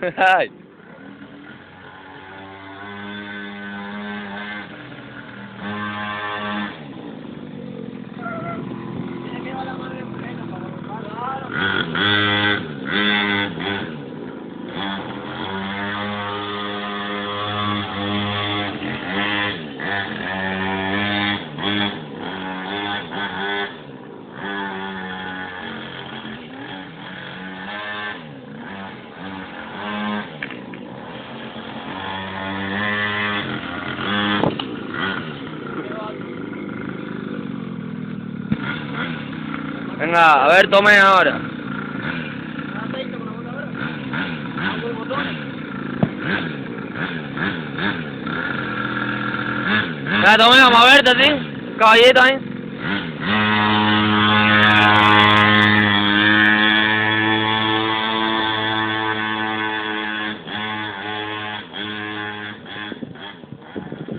Ay. Venga, a ver, tomen ahora. Venga, tomen, vamos a verte, ¿sí? Caballito, ¿eh?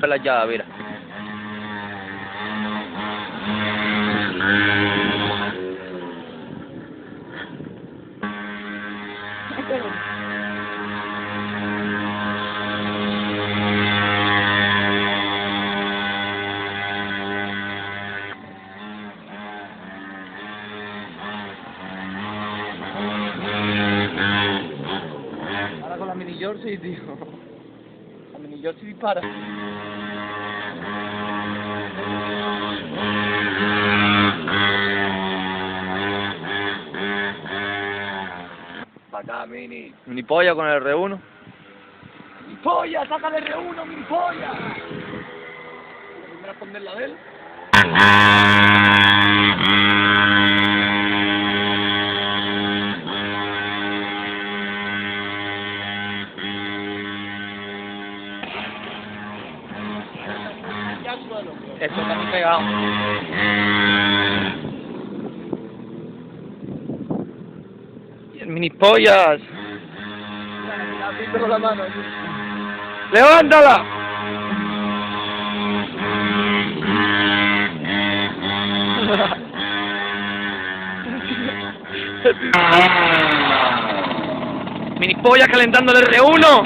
La llave, mira. Ahora con la mini Jersey, tío. La mini Jersey dispara. Pa' acá, mini. Mini polla con el R1. ¡Mi polla! ¡Sácale R1, mi polla! ¿Me a esconder la de él? Ya suelo. Esto está muy pegado. Y el mini pollas. La pinto con la mano. ¡Levántala! Mini polla calentando el R1.